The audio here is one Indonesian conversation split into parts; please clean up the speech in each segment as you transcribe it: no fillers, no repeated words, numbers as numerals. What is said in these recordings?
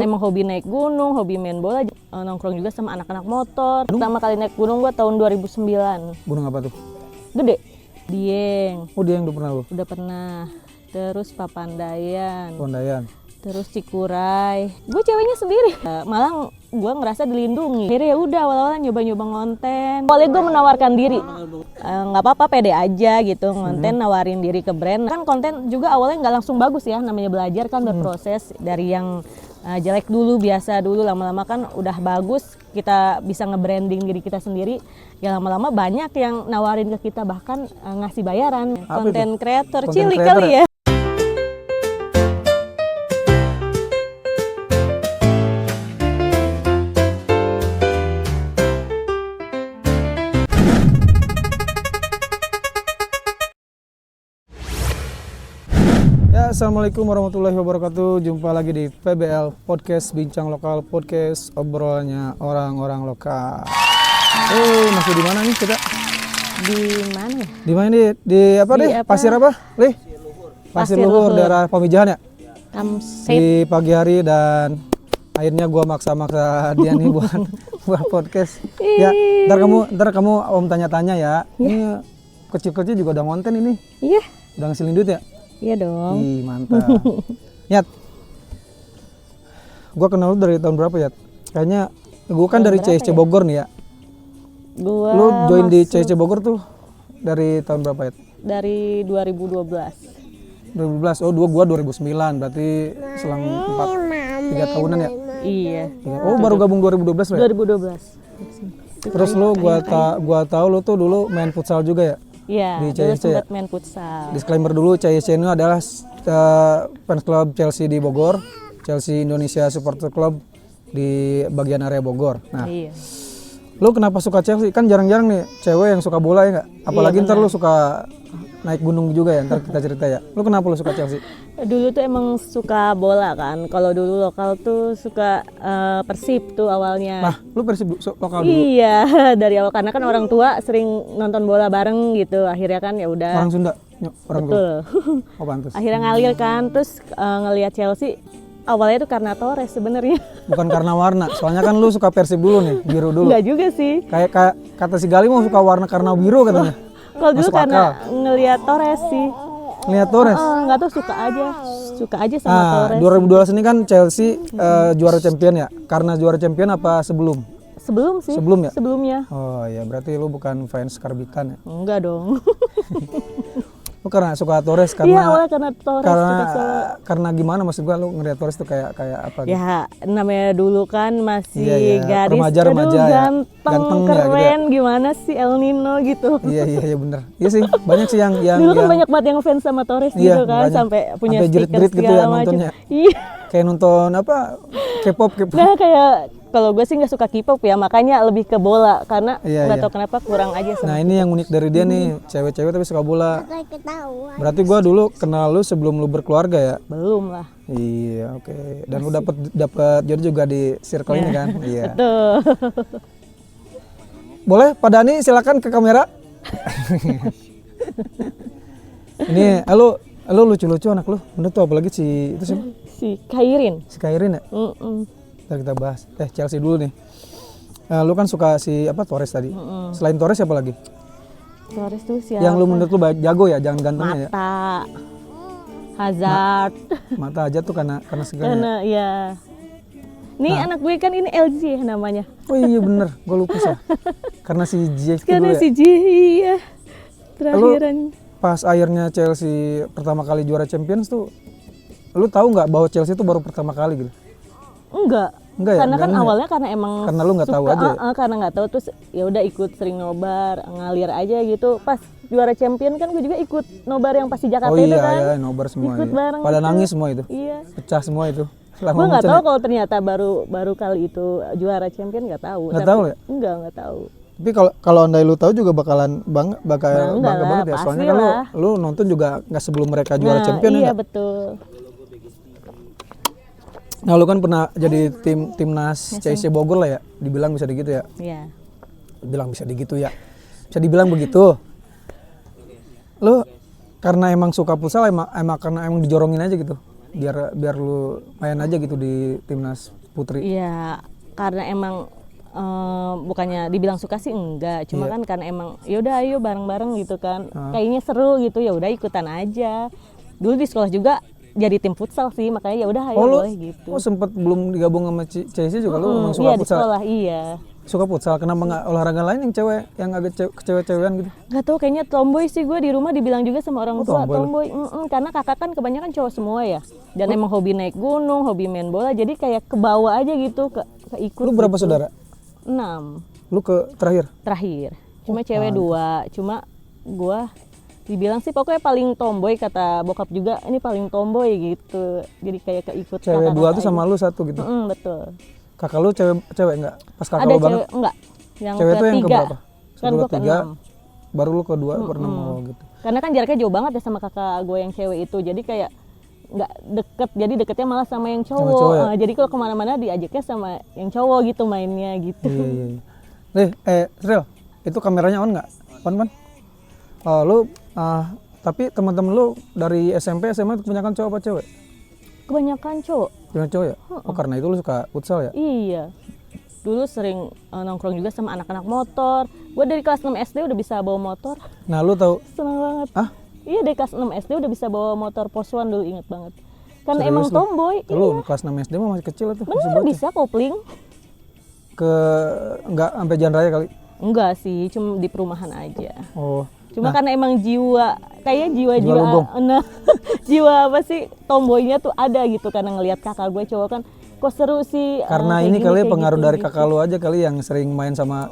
Emang hobi naik gunung, hobi main bola, nongkrong juga sama anak-anak motor. Pertama kali naik gunung gua tahun 2009. Gunung apa tuh? Gede. Dieng. Oh, Dieng udah pernah lu? Udah pernah. Terus Papandayan. Papandayan. Terus Cikuray. Gue ceweknya sendiri. Malah gue ngerasa dilindungi. Akhirnya ya udah awal-awal nyoba-nyoba ngonten. Awalnya gue menawarkan diri. Nggak apa-apa, pede aja gitu. Ngonten, nawarin diri ke brand. Kan konten juga awalnya nggak langsung bagus ya. Namanya belajar kan berproses. Dari yang jelek dulu, biasa dulu, lama-lama kan udah bagus. Kita bisa nge-branding diri kita sendiri. Ya lama-lama banyak yang nawarin ke kita, bahkan ngasih bayaran. Konten creator, cilik kali ya. Assalamualaikum warahmatullahi wabarakatuh. Jumpa lagi di PBL Podcast Bincang Lokal, podcast obrolannya orang-orang lokal. Masih di mana nih kita? Di mana ya? Di mana nih? Di apa deh? Pasir apa? Lih? Pasir Luhur, daerah Pamijahan ya? Di pagi hari dan akhirnya gua maksa-maksa dia nih buat podcast. Ya, ntar kamu om tanya-tanya ya. Ini kecil-kecil juga udah ngonten ini. Iya. Udah ngasilin duit ya? Iya dong. Ih, mantap. Yat, gue kenal lu dari tahun berapa ya? Kayaknya gue kan dari CSC Bogor nih ya. Lu join di CSC Bogor tuh dari tahun berapa ya? Dari 2012. 2012. Oh, gue 2009. Berarti selang 3 tahunan ya? Iya. Oh, baru gabung 2012 ya? 2012. Terus lu gua tahu lu tuh dulu main futsal juga ya? Iya, di dulu CSC sempat ya? main futsal. Disclaimer dulu, CSC ini adalah fans club Chelsea di Bogor, Chelsea Indonesia Supporter Club di bagian area Bogor. Nah, Iya. lu kenapa suka Chelsea? Kan jarang-jarang nih cewek yang suka bola ya nggak? Apalagi ntar lu suka naik gunung juga ya, ntar kita cerita ya. Lu kenapa lu suka Chelsea? Dulu tuh emang suka bola kan. Kalau dulu lokal tuh suka Persib tuh awalnya. Nah, lu Persib lokal dulu? Iya, dari awal karena kan orang tua sering nonton bola bareng gitu. Akhirnya kan ya udah. Orang Sunda? Orang Betul. Oh, pantes. Akhirnya ngalir kan, terus ngelihat Chelsea. Awalnya tuh karena Torres sebenarnya. Bukan karena warna, soalnya kan lu suka Persib dulu nih, biru dulu. Enggak juga sih. Kayak kata si Gali mau suka warna karena biru katanya. Kalau dulu karena ngelihat Torres sih. Ngelihat Torres? Nggak tahu, suka aja sama Torres. 2012 ini kan Chelsea juara champion ya? Karena juara champion apa sebelum? Sebelum sih. Sebelum ya? Sebelumnya. Oh ya, berarti lu bukan fans karbitan ya? Enggak dong. Lu karena suka Torres karena? Iya, awalnya karena Torres. Karena gimana maksud gua, lu ngeliat Torres tuh kayak apa gitu? Ya, namanya dulu kan masih gadis, remaja ya. ganteng ya, keren, gitu ya? Gimana sih El Nino gitu. Iya bener. Iya sih, banyak sih yang dulu kan banyak banget yang fans sama Torres gitu kan, banyak. sampai punya stiker jerit-jerit gitu ya nontonnya. Iya. Kayak nonton apa? K-pop. Nah, kayak kalau gue sih nggak suka K-pop ya, makanya lebih ke bola karena nggak tahu kenapa kurang aja sama. Nah, ini yang unik dari dia nih, cewek-cewek tapi suka bola. Berarti gua dulu kenal lu sebelum lu berkeluarga ya? Belum lah. Iya, oke. Dan lu dapat jodoh juga di circle ini kan? Iya. Betul. Boleh, Pak Dani silakan ke kamera. Ini lu lucu-lucu anak lu. Bener tuh, apalagi si itu sih. Si Kairin. Si Kairin ya? Ntar kita bahas. Chelsea dulu nih. Lu kan suka si Torres tadi. Selain Torres siapa lagi? Torres tuh siapa? Yang lu menurut lu jago ya, jangan gantengnya ya. Hazard. Mata aja tuh karena segalanya. Karena ya. Nih anak gue kan ini LG namanya. Oh iya bener, gue lupa sih. Karena si J Karena si J, iya. Terakhiran. Pas akhirnya Chelsea pertama kali juara Champions tuh, lu tahu nggak bahwa Chelsea itu baru pertama kali gitu? Enggak ya? Karena kan awalnya karena emang karena lu nggak tahu aja. Karena nggak tahu, terus ya udah ikut sering nobar, ngalir aja gitu. Pas juara champion kan gue juga ikut nobar yang pasti Jakarta itu kan. Oh iya, nobar semua. Ikut bareng. Pada nangis semua itu. Iya. Pecah semua itu. Gue nggak tahu kalau ternyata baru kali itu juara champion, nggak tahu. Nggak tahu ya? Nggak tahu. Tapi kalau andai lu tahu juga bakalan bangga banget ya. Soalnya kan lu nonton juga nggak sebelum mereka juara champion ya. Iya betul. Nah, lu kan pernah jadi timnas CSC Bogor lah ya, dibilang bisa begitu ya? Iya. Bilang bisa begitu ya. Bisa dibilang begitu. Lu karena emang suka futsal karena emang dijorongin aja gitu. biar lu main aja gitu di timnas putri? Iya, karena emang bukannya dibilang suka sih enggak, cuma kan karena emang yaudah ayo bareng-bareng gitu kan, kayaknya seru gitu, ya udah ikutan aja. Dulu di sekolah juga jadi tim futsal sih, makanya ya udah ayo boleh gitu. Oh sempet belum digabung sama CSC juga lu emang suka iya, futsal? di sekolah iya. Suka futsal, kenapa nggak olahraga lain yang cewek, yang agak cewek-cewekan gitu? Nggak tahu, kayaknya tomboy sih gue, di rumah dibilang juga sama orang tua tomboy. Karena kakak kan kebanyakan cowok semua ya, dan emang hobi naik gunung, hobi main bola, jadi kayak kebawa aja gitu, keikut. Lu berapa gitu. saudara? 6. Lu ke terakhir? Terakhir, cuma cewek 2, cuma gue dibilang sih pokoknya paling tomboy, kata bokap juga ini paling tomboy gitu, jadi kayak keikut. Cewek 2 tuh sama lu 1 gitu? Betul. Kakak lu cewek nggak? Pas kakak ada lu banget? Enggak, yang cewek tuh yang ketiga. keberapa? Kan gue ke-6. Baru lu ke-2, ke-6 gitu. Karena kan jaraknya jauh banget ya sama kakak gue yang cewek itu, jadi kayak nggak deket, jadi deketnya malah sama yang cowok. Ya? Jadi kalau kemana-mana diajaknya sama yang cowok gitu mainnya gitu. Iya. Sril, itu kameranya on nggak? On kan? Tapi teman-teman lu dari SMP, SMA itu kebanyakan cowok apa cewek? Kebanyakan cowok. Kebanyakan cowok ya? Oh karena itu lu suka futsal ya? Iya. Dulu sering nongkrong juga sama anak-anak motor. Gue dari kelas 6 SD udah bisa bawa motor. Nah lu tahu? Seneng banget. Iya, dari kelas 6 SD udah bisa bawa motor Poswan dulu, inget banget. Karena emang tomboy. Lu kelas 6 SD mah masih kecil tuh. Bener, bisa kopling. Enggak sampai jalan raya kali? Enggak sih, cuma di perumahan aja. Oh. Cuma karena emang jiwa jiwa apa sih tomboynya tuh ada gitu, karena ngelihat kakak gue cowok kan kok seru sih. Karena ini kali pengaruh dari kakak lu aja kali yang sering main sama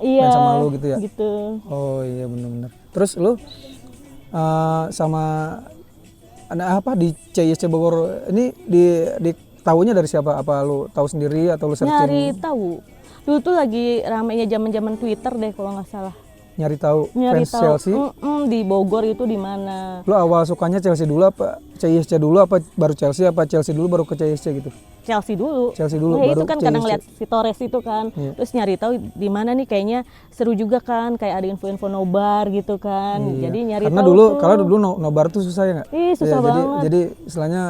lu gitu ya. Gitu. Oh iya benar-benar. Terus lu sama di CISC Bogor ini di tahunya dari siapa? Apa lu tahu sendiri atau lu searching? Nyari tahu. Dulu tuh lagi ramainya zaman-zaman Twitter deh kalau nggak salah. Nyari tahu fans Chelsea di Bogor itu di mana. Lu awal sukanya Chelsea dulu apa CISC dulu, apa baru Chelsea, apa Chelsea dulu baru ke CISC gitu? Chelsea dulu baru itu kan CISC. Kadang ngeliat si Torres itu kan, terus nyari tahu di mana nih, kayaknya seru juga kan, kayak ada info-info nobar gitu kan. Jadi nyari karena tahu dulu kalau dulu nobar tuh susah ya nggak? Susah banget. Jadi istilahnya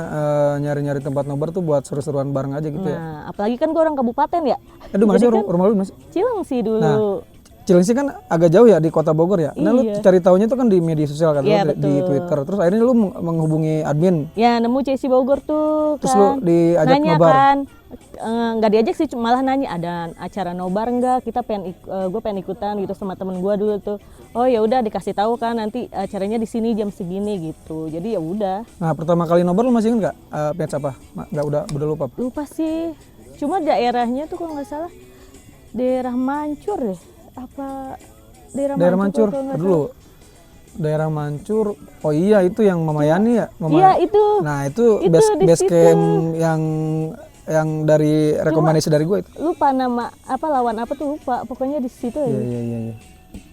nyari-nyari tempat nobar tuh buat seru-seruan bareng aja gitu ya. Nah, apalagi kan gue orang kabupaten ya. Aduh masih rumah lu masih? Cilengsi dulu. Nah, Cilengsi kan agak jauh ya di kota Bogor ya. Nah lu cari taunya tuh kan di media sosial kan, di Twitter. Terus akhirnya lu menghubungi admin. Ya nemu CISC Bogor tuh. Terus lu diajak nanya nobar. Kan, nggak diajak sih, malah nanya ada acara nobar nggak? Gue pengen ikutan gitu sama temen gue dulu tuh. Oh ya udah, dikasih tahu kan nanti acaranya di sini jam segini gitu. Jadi ya udah. Nah pertama kali nobar lu masih inget nggak? Match apa? Nggak, udah lupa. Lupa sih. Cuma daerahnya tuh kalau nggak salah daerah Mancur deh. Apa daerah Mancur dulu. Daerah Mancur. Oh iya, itu yang Mama Yani ya? Iya, itu. Nah, itu base camp yang dari rekomendasi dari gue itu. Lupa nama lawan apa tuh, lupa. Pokoknya di situ aja. Iya.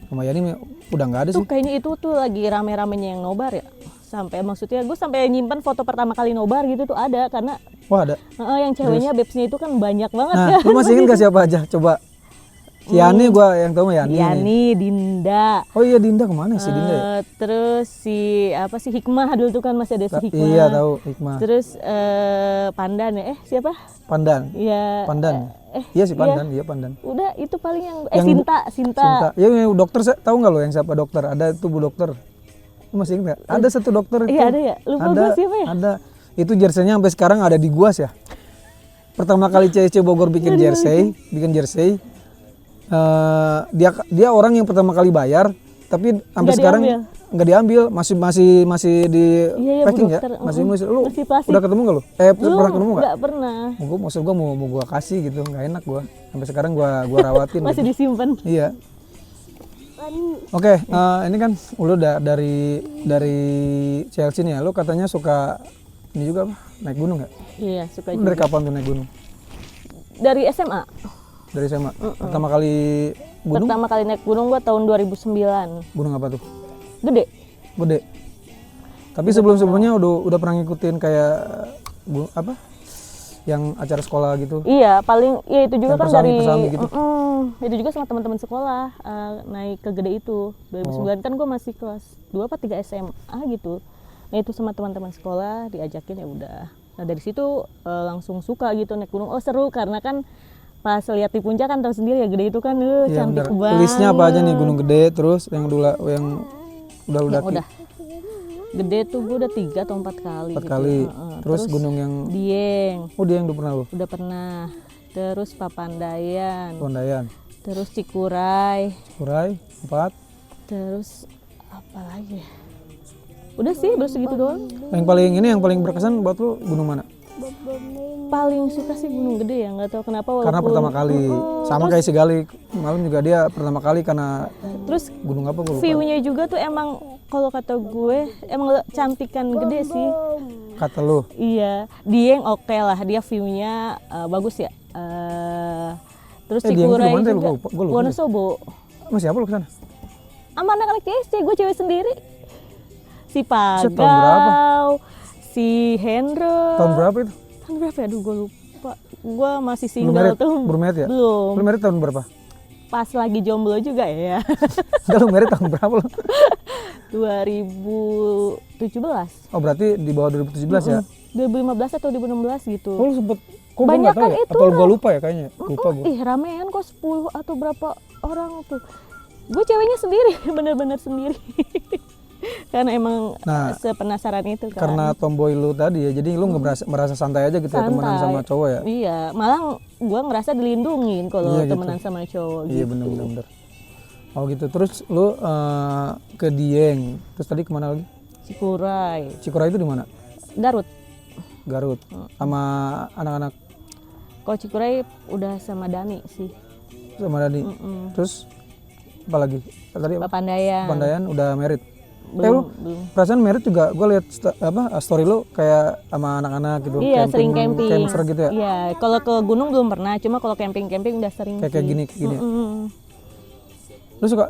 Mama Yani udah nggak ada sih. Kayaknya itu tuh lagi rame-ramenya yang nobar ya. Maksudnya gue sampai nyimpan foto pertama kali nobar gitu tuh ada, karena ada. Yang ceweknya babesnya itu kan banyak banget. Nah, lu masih ingat gak siapa aja? Coba. Si Yani gue yang tahu mah Yani, Dinda. Oh iya, Dinda kemana sih Dinda ya? Terus si Hikmah dulu tuh kan, masih ada si Hikmah. Iya tahu Hikmah. Terus Pandan ya, siapa? Pandan. Iya. Pandan. Iya sih Pandan, iya Pandan. Udah itu paling yang Sinta. Ya yang dokter, tahu nggak lo yang siapa dokter? Ada tuh Bu Dokter. Lu masih ingat? Ada satu dokter itu. Iya ada ya. Lupa gue siapa ya? Ada. Itu jersey-nya sampai sekarang ada di gua ya. Pertama kali CISC Bogor bikin jersey. Dia orang yang pertama kali bayar, tapi sampai sekarang nggak diambil, masih di packing ya, masih lu udah ketemu nggak lu? Pernah ketemu nggak? Nggak pernah. Maksud gue mau gue kasih gitu, nggak enak gue, sampai sekarang gue rawatin. Masih gitu. Disimpan. Iya. Oke, ini kan lu dari Chelsea nih ya, lu katanya suka ini juga apa? Naik gunung nggak? Iya, suka juga. Dari kapan tuh naik gunung? Dari SMA. Dari SMA. Pertama kali gunung? Pertama kali naik gunung gua tahun 2009. Gunung apa tuh? Gede. Tapi sebelumnya udah pernah ngikutin kayak apa? Yang acara sekolah gitu? Iya, itu juga kan dari gitu. Itu juga sama teman-teman sekolah naik ke Gede itu. 2009 kan gua masih kelas 2 apa 3 SMA gitu. Nah itu sama teman-teman sekolah diajakin, ya udah. Nah dari situ langsung suka gitu naik gunung. Oh seru karena kan pas lihat di puncak kan tahu sendiri ya gede itu kan Iya, cantik bener. banget. Listnya apa aja nih? Gunung Gede, terus yang udah Yang daki udah gede tuh gue udah 3 atau 4 kali. 4 gitu. kali. Terus gunung yang Dieng dia yang udah pernah lu? udah pernah. Terus Papandayan. Pondayan, Terus Cikuray. Kurai, 4. Terus apa lagi ya? Udah sih baru segitu doang. Yang paling berkesan buat lu gunung mana? Paling suka sih Gunung Gede ya, nggak tahu kenapa walaupun Karena pertama kali. Sama kayak si Gali malam juga dia pertama kali karena terus gunung apa gue lupa. view-nya juga tuh emang kalau kata gue emang cantikan gede sih. Kata lu. Iya, Dieng oke lah, dia view-nya bagus ya. Terus Dieng itu Cikuray di mana tadi? juga. Gua lupa. Wonosobo. Mas siapa lu kesana? Sama anak-anak CSC, gue cewek sendiri. Si Tahun berapa? Pagau, si Hendro. Tahun berapa itu? Tahun berapa ya? Aduh gue lupa. Gue masih Belum single merit? tuh. Belum merit ya? Belum. Lu merit tahun berapa? Pas lagi jomblo juga ya. Enggak, lu merit tahun berapa lu? 2017. Oh berarti di bawah 2017 ya? 2015 atau 2016 gitu. Oh lu sempet, kok gue Banyak nggak tahu kan ya? itu Apa gue lah. lupa ya kayaknya? Lupa gue. Ih ramean kok 10 atau berapa orang tuh. Gue ceweknya sendiri, bener-bener sendiri. Karena emang Nah, sepenasaran itu kan. Karena tomboy lu tadi ya, jadi lu nggak merasa santai aja gitu ya temenan sama cowok ya? Iya, malah gue ngerasa dilindungin kalau Iya, gitu. temenan sama cowok Iya gitu. bener. Oh gitu, terus lu ke Dieng, terus tadi kemana lagi? Cikuray, Cikuray itu di mana? Garut. Garut, sama anak-anak Kalau Cikuray udah sama Dani sih. sama Dani. Terus apa lagi? Tadi apa? Papandayan. Pandayan udah merit. Belum, Lu belum. perasaan merit juga gue lihat story lu kayak sama anak-anak gitu. Iya, sering camping. Camper gitu ya. Iya, kalau ke gunung belum pernah, cuma kalau camping-camping udah sering Kayak sih. gini ya. Mm-mm. Lu suka,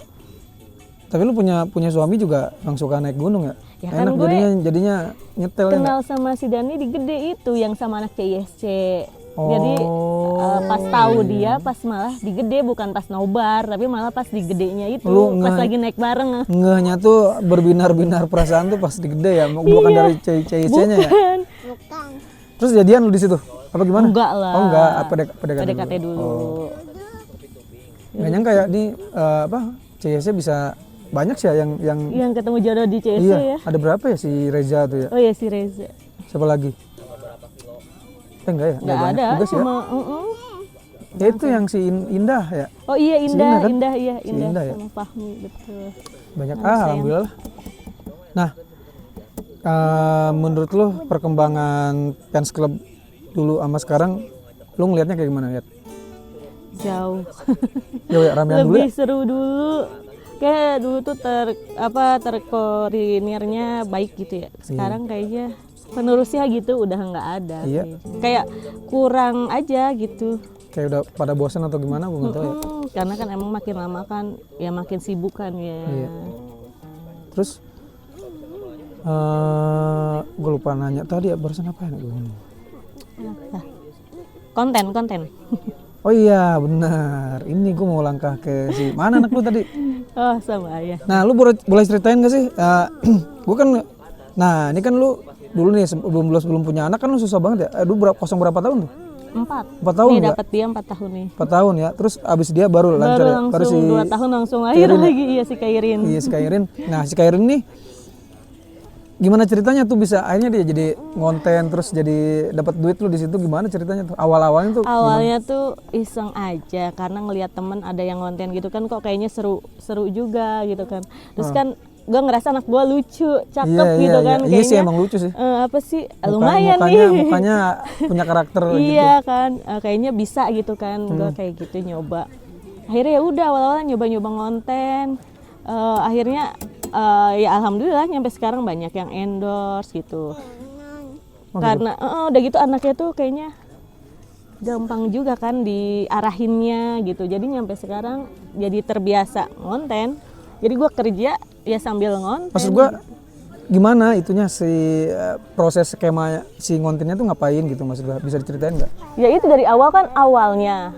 tapi lu punya suami juga yang suka naik gunung ya? Ya kan Enak gue jadinya nyetel ya. kenal sama si Dani di Gede itu yang sama anak CISC. Oh, Jadi pas tahu dia pas malah di Gede, bukan pas nobar, tapi malah pas di Gedenya itu, Lu pas lagi naik bareng. ngehnya tuh berbinar-binar perasaan tuh pas di gede ya, bukan dari CIC-nya ya. Bukan. Terus jadian lu di situ? Apa gimana? Enggak lah. Oh enggak, PDKT PDKT dulu. Oh. Nggak nyangka ya di CIC bisa banyak sih ya yang Yang ketemu jodoh di CIC iya, ya. ada berapa ya si Reza tuh ya? Oh iya si Reza. Siapa lagi? Enggak ya? Nggak banyak ada, juga sih ya. cuma Ya itu yang si Indah ya. Oh iya Indah kan? Indah iya Si Indah Indah ya? sama Fahmi betul. Banyak Sayang. alhamdulillah. Nah, menurut lu perkembangan fans club dulu sama sekarang lu ngelihatnya kayak gimana ya? Jauh. Ya ramean dulu ya? Lebih seru dulu. Kayak dulu tuh terkoordinirnya baik gitu ya. Sekarang kayaknya penerusnya gitu udah nggak ada. Iya. Kayak kurang aja gitu. Kayak udah pada bosan atau gimana gue nggak tahu ya. Karena kan emang makin lama kan ya makin sibuk kan ya. Iya. Terus gue lupa nanya tadi ya barusan apa ya gue? Apa? Konten. Oh iya benar. Ini gue mau langkah ke si mana anak lu tadi? Oh sama ayah. Nah lu boleh ceritain gak sih? Gue kan, nah ini kan lu dulu nih sebelum punya anak kan lu susah banget ya. Dulu berapa tahun tuh? 4. 4 tahun Nih nggak? dapat dia 4 tahun nih. 4 tahun ya. Terus abis dia baru lancar ya. Baru langsung 2 tahun langsung lahir Kairin ya? lagi iya si Kairin. Iya si Kairin. Nah si Kairin nih gimana ceritanya tuh bisa akhirnya dia jadi ngonten terus jadi dapat duit lu di situ gimana ceritanya tuh awal-awalnya tuh Awalnya tuh iseng aja karena ngelihat temen ada yang konten gitu kan kok kayaknya seru juga gitu kan. Terus kan gue ngerasa anak gue lucu, cakep gitu kan iya kayaknya. sih emang lucu sih Apa sih lumayan nih. mukanya punya karakter gitu. Iya kan kayaknya bisa gitu kan gue kayak gitu nyoba. Akhirnya ya udah awal-awal nyoba ngonten. Akhirnya ya alhamdulillah nyampe sekarang banyak yang endorse gitu. Karena udah gitu anaknya tuh kayaknya gampang juga kan diarahinnya gitu. Jadi nyampe sekarang jadi terbiasa ngonten. Jadi gue kerja ya sambil ngonten. Maksud gue gimana itunya si proses skema si ngontennya tuh ngapain gitu maksud gue bisa diceritain nggak? Ya itu dari awal kan awalnya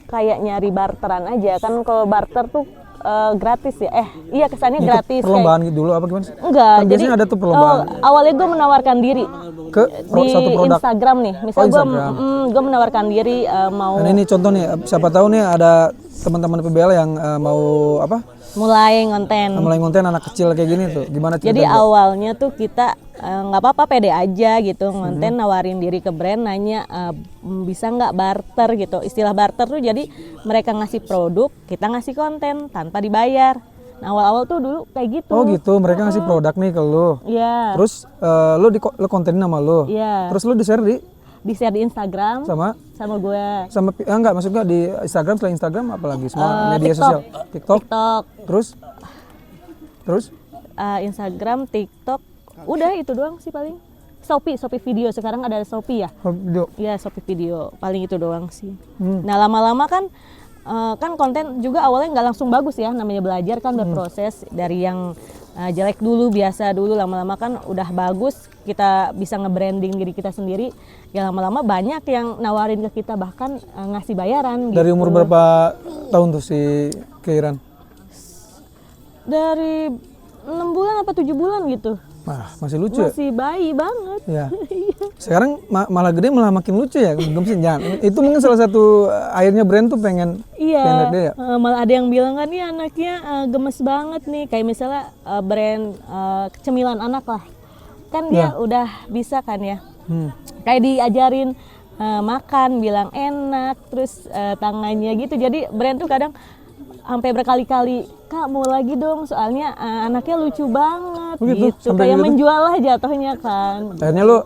kayak nyari barteran aja kan kalau barter tuh gratis ya. Iya kesannya Ikut gratis. perlombaan gitu dulu apa gimana sih? Enggak, Kan biasanya ada tuh perlombaan. Awalnya gue menawarkan diri Ke di satu produk. Instagram nih. Misal Instagram. gue menawarkan diri mau Dan ini contoh nih, siapa tahu nih ada teman-teman PBL yang mau apa? mulai ngonten. Mulai ngonten anak kecil kayak gini tuh. Gimana cerita? Jadi awalnya tuh kita nggak apa-apa pede aja gitu ngonten, nawarin diri ke brand, nanya bisa nggak barter gitu. Istilah barter tuh jadi mereka ngasih produk, kita ngasih konten tanpa dibayar. Nah awal-awal tuh dulu kayak gitu. Oh gitu, mereka ngasih produk nih ke lu. Iya. Terus lu kontenin sama lu. Iya. Terus lu di-share Di-share di Instagram sama gue. enggak, maksudnya di Instagram, selain Instagram apalagi semua media TikTok. sosial. TikTok. Terus Instagram, TikTok, udah itu doang sih paling. Shopee video sekarang ada Shopee ya. video. Iya Shopee video paling itu doang sih. Nah lama-lama kan konten juga awalnya nggak langsung bagus ya, namanya belajar kan berproses dari yang jelek dulu, biasa dulu, lama-lama kan udah bagus, kita bisa nge-branding diri kita sendiri, ya lama-lama banyak yang nawarin ke kita, bahkan ngasih bayaran. Dari gitu. umur berapa tahun tuh si Keiran? Dari 6 bulan apa 7 bulan gitu. Wah, masih lucu ya? Masih bayi banget. Ya. Sekarang malah gede malah makin lucu ya, gemesin jangan. Itu mungkin salah satu akhirnya brand tuh pengen Iya, gede ya. malah ada yang bilang kan nih anaknya gemes banget nih, kayak misalnya brand cemilan anak lah, kan dia udah bisa kan ya, kayak diajarin makan, bilang enak, terus tangannya gitu, jadi brand tuh kadang sampai berkali-kali, Kak mau lagi dong, soalnya anaknya lucu banget gitu, kayak gitu? Menjual lah jatuhnya kan. Akhirnya lu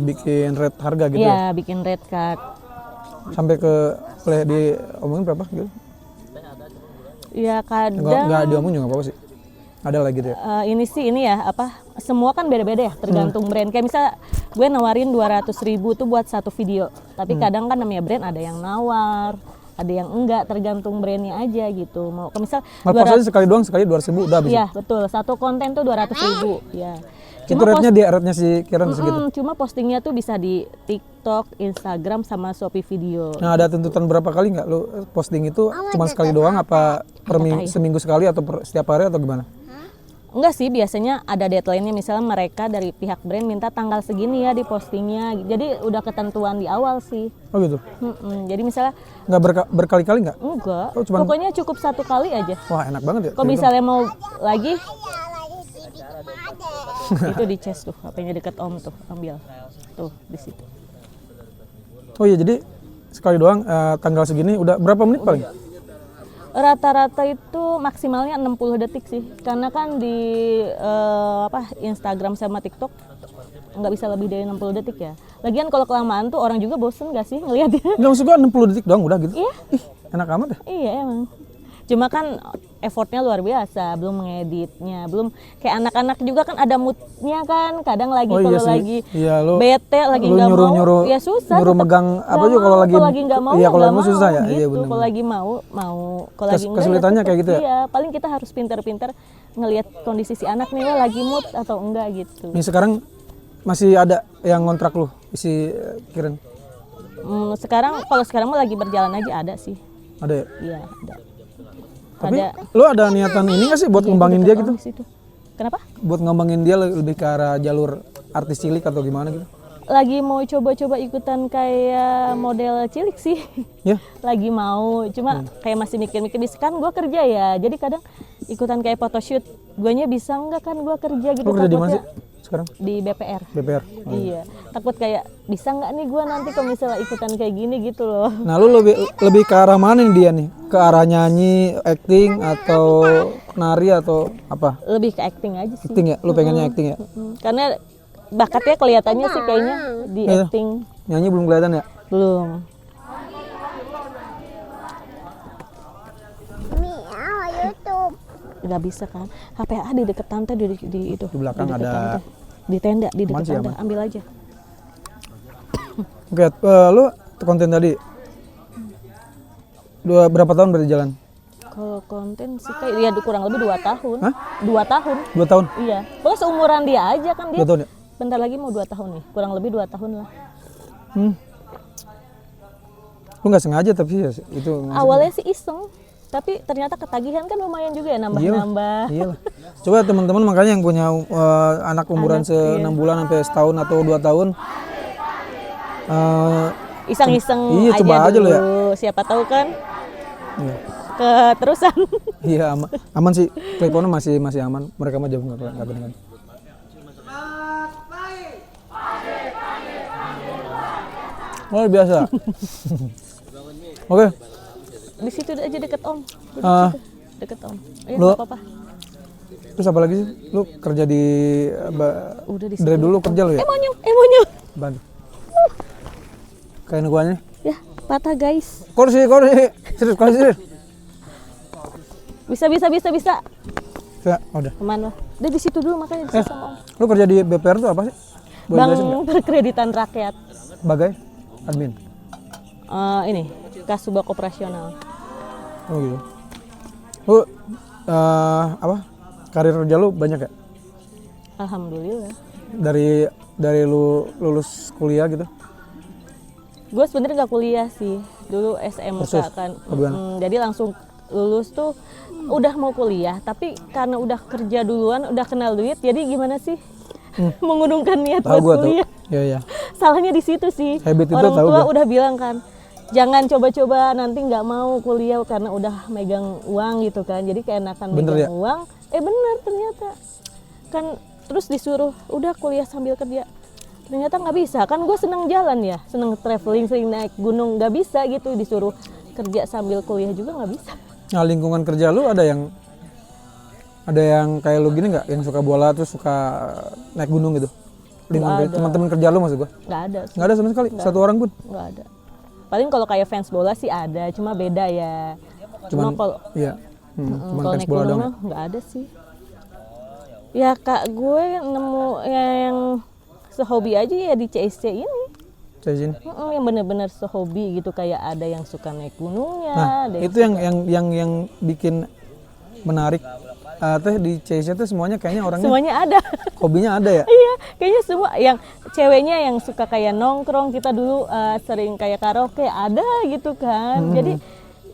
bikin rate harga gitu ya? Iya, bikin rate card. Sampai ke boleh diomongin berapa gitu? Ya kadang nggak diomongin juga apa sih, ada lagi gitu ya? Ini ya semua kan beda-beda ya, tergantung brand. Kayak misal gue nawarin 200.000 tuh buat satu video, tapi kadang kan namanya brand ada yang nawar, ada yang enggak, tergantung brandnya aja gitu. Mau misal maksudnya sekali doang, sekali 200.000 udah habis. Iya betul, satu konten tuh 200.000 ya. Itu rate-nya si Keiran segitu? Cuma postingnya tuh bisa di TikTok, Instagram, sama Shopee video. Nah ada tuntutan berapa kali nggak lu posting itu? Cuma sekali doang apa seminggu sekali atau setiap hari atau gimana? Enggak sih, biasanya ada deadline-nya, misalnya mereka dari pihak brand minta tanggal segini ya di postingnya, jadi udah ketentuan di awal sih. Oh gitu? Jadi misalnya nggak berkali-kali nggak? Enggak, pokoknya cukup satu kali aja. Wah enak banget ya. Kalau misalnya mau lagi itu di chest tuh, HP-nya deket Om tuh, ambil tuh di situ. Oh iya, jadi sekali doang tanggal segini udah berapa menit paling? Rata-rata itu maksimalnya 60 detik sih, karena kan di Instagram sama TikTok nggak bisa lebih dari 60 detik ya. Lagian kalau kelamaan tuh orang juga bosen nggak sih ngeliatnya? Nggak, maksud gua 60 detik doang udah gitu? Iya. Ih, enak amat ya? Iya emang. Cuma kan effortnya luar biasa, belum mengeditnya, belum kayak anak-anak juga kan ada moodnya kan, kadang lagi lagi bete, lagi nggak mau, ya susah. Nyuruh megang apa juga kalau lagi nggak mau, iya kalau mau susah ya. Gitu. Iya benar. Kalau lagi mau, kalau lagi enggak, kesulitannya ya kayak gitu ya. Iya, paling kita harus pintar-pintar ngelihat kondisi si anak nih, lagi mood atau enggak gitu. Nih sekarang masih ada yang ngontrak lu si Keiran? Kalau sekarang mah lagi berjalan aja, ada sih. Ada ya? Iya, ada. Tapi lu ada niatan ini nggak sih buat ngembangin dia gitu? Kenapa? Buat ngembangin dia lebih ke arah jalur artis cilik atau gimana gitu? Lagi mau coba-coba ikutan kayak model cilik sih. Ya? Lagi mau, cuma kayak masih mikir-mikir, kan gue kerja ya, jadi kadang ikutan kayak photoshoot, guanya bisa nggak kan gue kerja gitu. Lu kerja di mana sih sekarang? Di BPR. BPR? Iya, takut kayak bisa nggak nih gue nanti kalau misalnya ikutan kayak gini gitu loh. Nah lu lebih ke arah mana nih dia nih? Ke arah nyanyi, acting, atau nari atau apa? Lebih ke acting aja sih. Acting ya? Lu pengennya acting ya? Karena bakatnya kelihatannya sih kayaknya di acting. Nyanyi belum kelihatan ya? Belum. YouTube. Nggak bisa kan? HPA di deket tante di itu. Di belakang deket ada. Tante. Di tenda di Aman dekat sih, tenda. aman. Ambil aja. Oke, lu konten tadi berapa tahun berarti jalan? Kalau konten sih kayak ya kurang lebih 2 tahun. Hah? 2 tahun. 2 tahun? Iya. Pokoknya seumuran dia aja kan dia. 2 tahun ya? Bentar lagi mau 2 tahun nih. Kurang lebih 2 tahun lah. Lu nggak sengaja tapi ya itu. Awalnya sih iseng. Tapi ternyata ketagihan kan lumayan juga ya, nambah-nambah. Iya lah. Coba teman-teman makanya yang punya anak umuran 6 bulan sampai setahun atau 2 tahun, Iseng-iseng iya, aja coba aja dulu. lo ya. Siapa tahu kan iya, keterusan. iya aman sih, teleponnya masih aman, mereka mah jauh nggak kedengeran. Luar biasa. Oke. Di situ aja deket Om. Duduk Ah. situ. Deket Om. Iya, Lu- nggak apa-apa. Terus apa lagi sih? Lu kerja di Udah di dari situ. dulu kerja lu ya? Monyong. Bantu. Kain guanya. Ya, patah guys. Kursi. Serius, kursi. Bisa. Ya, udah. Teman lo. Udah di situ dulu makanya di situ sama Om. Lu kerja di BPR tuh apa sih? Boleh Bank jelasin nggak? Perkreditan Rakyat. Sebagai admin. Ini Kasubag operasional. Oh gitu. Lu apa? Karir kerja lu banyak ya? Alhamdulillah. Dari lu lulus kuliah gitu? Gue sebenarnya nggak kuliah sih. Dulu SMK Kursus? kan. Oh, bukan. Jadi langsung lulus tuh udah mau kuliah, tapi karena udah kerja duluan, udah kenal duit, jadi gimana sih mengundurkan niat Tahu buat gua tuh. kuliah? Iya. Salahnya di situ sih. Habit itu Orang tahu tua gua. udah bilang kan, jangan coba-coba nanti nggak mau kuliah karena udah megang uang gitu kan. Jadi keenakan Bener megang ya? uang. Bener ternyata. Kan terus disuruh udah kuliah sambil kerja. Ternyata nggak bisa. Kan gue seneng jalan ya, seneng traveling, sering naik gunung. Nggak bisa gitu disuruh kerja sambil kuliah juga nggak bisa. Nah, lingkungan kerja lu ada yang kayak lu gini nggak, yang suka bola terus suka naik gunung gitu? Lingkungan ada. teman-teman kerja lu maksud gua? Nggak ada sih. Nggak ada sama sekali, satu orang pun. Nggak ada. Paling kalau kayak fans bola sih ada, cuma beda ya. Cuma kalau Iya. Cuman kalau fans naik bola gunung doang. mah nggak ada sih. Ya kak gue nemu yang sehobi aja ya di CSC ini. Saya izin. Yang bener-bener sehobi gitu, kayak ada yang suka naik gunungnya. Nah, ada itu yang bikin menarik. Teh di CSC tuh semuanya kayaknya orangnya semuanya ada. hobinya ada ya. Iya, kayaknya semua yang ceweknya yang suka kayak nongkrong, kita dulu sering kayak karaoke ada gitu kan. Jadi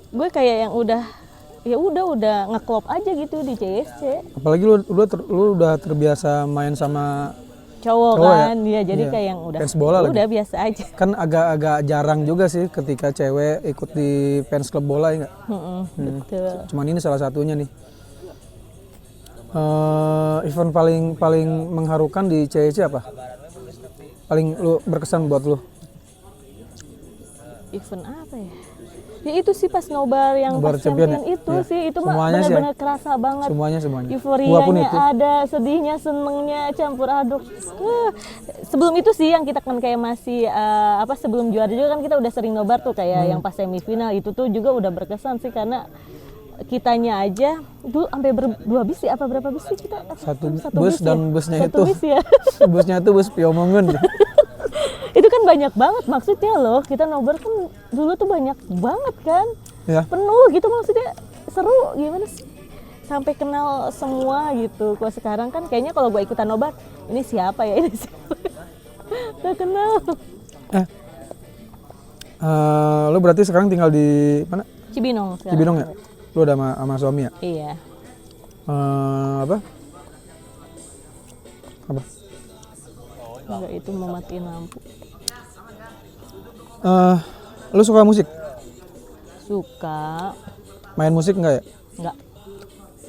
gue kayak yang udah ngeklop aja gitu di CSC. Apalagi lu udah terbiasa main sama Cowok Cowok ya? kan, dia jadi Iya. kayak yang udah Fans bola lagi. udah biasa aja. kan agak jarang juga sih ketika cewek ikut di fans klub bola ya nggak? Betul. Cuman ini salah satunya nih. Event paling mengharukan di CSC apa? Paling lu berkesan buat lu? Event apa ya? Ya itu sih pas nobar yang Nobar pas champion champion ya? itu Iya. sih, itu mah Semuanya sih ya? benar-benar kerasa banget. Semuanya. Gua pun Euforianya itu. ada, sedihnya, senengnya campur aduk. Sebelum itu sih yang kita kan kayak masih sebelum juara juga kan kita udah sering nobar tuh kayak yang pas semifinal itu tuh juga udah berkesan sih, karena kitanya aja dulu sampai dua bis ya, apa berapa bis sih kita? Satu bis bus ya? dan busnya Satu itu. bis ya. Busnya itu bus Piomongun. Itu kan banyak banget maksudnya loh, kita nobar kan dulu tuh banyak banget kan. Ya. Penuh gitu, maksudnya seru gimana sih, sampai kenal semua gitu. Kalau sekarang kan kayaknya kalau gue ikutan nobar, ini siapa ya, ini siapa? Gak kenal. Lu berarti sekarang tinggal di mana? Cibinong sekarang. Cibinong ya? Lu udah sama suami ya? Iya. Apa? Enggak, itu mau matiin lampu. Lu suka musik? Suka. Main musik enggak ya? Enggak.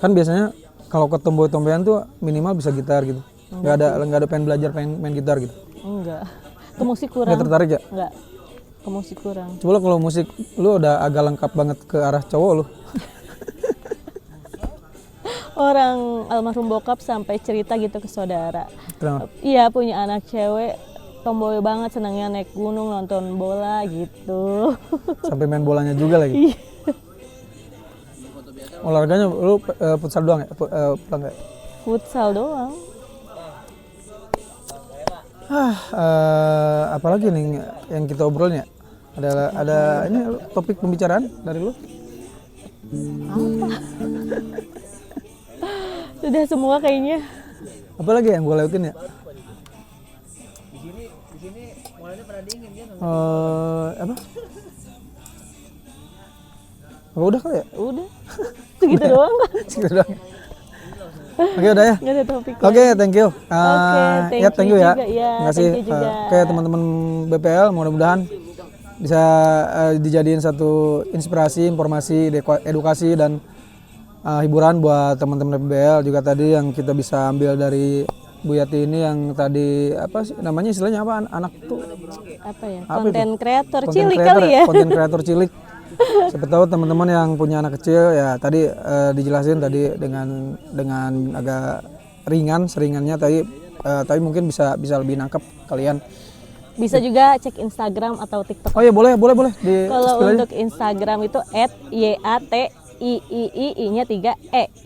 Kan biasanya kalau ke tomboy-tomboyan tuh minimal bisa gitar gitu. Nggak ada pengen belajar main gitar gitu. Enggak. Ke musik kurang. Nggak tertarik ya? Enggak. Ke musik kurang. Coba kalau musik lu udah agak lengkap banget ke arah cowok lu. Orang almarhum bokap sampai cerita gitu ke saudara. Kenapa? Iya, punya anak cewek tomboy banget, senangnya naik gunung, nonton bola gitu. Sampai main bolanya juga lagi. Iya. Olahraganya lu futsal doang ya? Pulang nggak? Futsal doang. Apalagi nih yang kita obrolin ya? Ada ini topik pembicaraan dari lu? Sudah semua kayaknya. Apalagi yang gue lewtin ya? Apa? Oh, udah kali ya? Udah. Segitu doang kan? Segitu doang. Oke, udah ya. Nggak ada topik. Oke, thank you. Thank you ya. juga, ya. Terima kasih. Thank you juga. Oke, teman-teman BPL, mudah-mudahan bisa dijadiin satu inspirasi, informasi, edukasi dan hiburan buat teman-teman BPL. Juga tadi yang kita bisa ambil dari Bu Yati ini yang tadi apa sih namanya, istilahnya apa, anak tuh Apa ya? Apa Konten itu? kreator Content cilik creator kali ya. Konten kreator cilik. Siapa tahu teman-teman yang punya anak kecil ya tadi dijelasin tadi dengan agak seringannya tadi, tapi mungkin bisa lebih nangkep kalian. Bisa juga cek Instagram atau TikTok. Oh iya, boleh di Kalau spill aja. untuk Instagram itu @YATIII-nya 3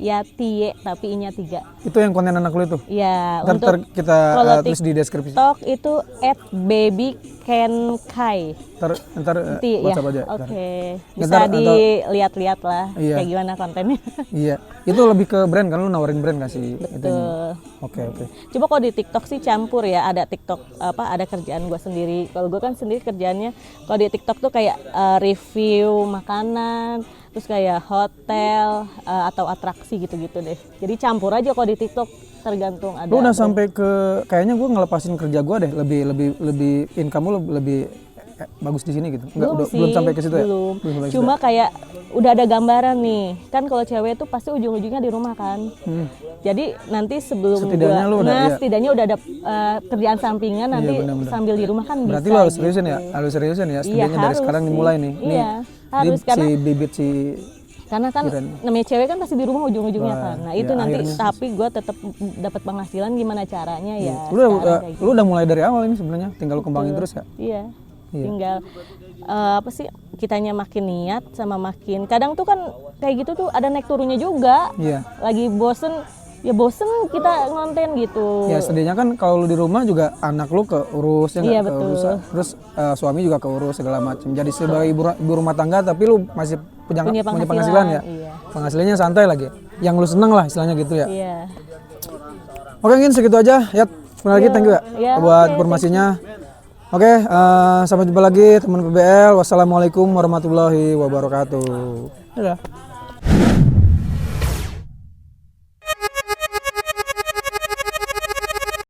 Yatie tapi I-nya 3. Itu yang konten anak lu itu. Ya, Ntar untuk kita kalau tulis di deskripsi. TikTok itu @babykenkai. Ntar Nanti ya. WhatsApp aja. Oke. Ntar. Bisa dilihat-lihat lah Iya. kayak gimana kontennya. Iya, itu lebih ke brand kan, lu nawarin brand gak sih? Betul. Oke. Coba kalau di TikTok sih campur ya, ada TikTok ada kerjaan gue sendiri. Kalau gue kan sendiri kerjaannya kalau di TikTok tuh kayak review makanan, terus kayak hotel atau atraksi gitu-gitu deh. Jadi campur aja kalau di TikTok, tergantung ada. Lu udah sampai ke kayaknya gue ngelepasin kerja gue deh, lebih income lu lebih bagus di sini gitu. Enggak, belum sampai ke situ ya? Belum. Belum Cuma kayak udah ada gambaran nih. Kan kalau cewek tuh pasti ujung-ujungnya di rumah kan. Jadi nanti sebelum Setidaknya lu udah, iya. setidaknya udah ada kerjaan sampingan nanti benar-benar. sambil di rumah kan Berarti bisa. lu harus seriusin ya? Harus seriusin ya, setidaknya dari harus sekarang sih. dimulai nih. Iya, harus si karena bibit si karena kan namanya cewek kan pasti di rumah ujung-ujungnya kan. Nah, itu ya, nanti akhirnya. tapi gue tetap dapat penghasilan gimana caranya ya. Lu udah mulai dari awal ini sebenarnya, tinggal lu kembangin terus ya. Iya. Tinggal apa sih, kitanya makin niat sama makin, kadang tuh kan kayak gitu tuh ada naik turunnya juga. Iya. Lagi bosen kita ngonten gitu. Ya setidaknya kan kalau lu di rumah juga anak lu keurus ya nggak? Iya, betul. Keurus, terus suami juga keurus segala macam. Jadi sebagai ibu rumah tangga tapi lu masih punya penghasilan ya. Iya. Penghasilannya santai lagi. Yang lu seneng lah istilahnya gitu ya. Iya. Oke, mungkin segitu aja. Ya, sekali lagi thank you ya Iya, buat oke, informasinya. Oke, sampai jumpa lagi teman PBL. Wassalamualaikum warahmatullahi wabarakatuh. Dadah.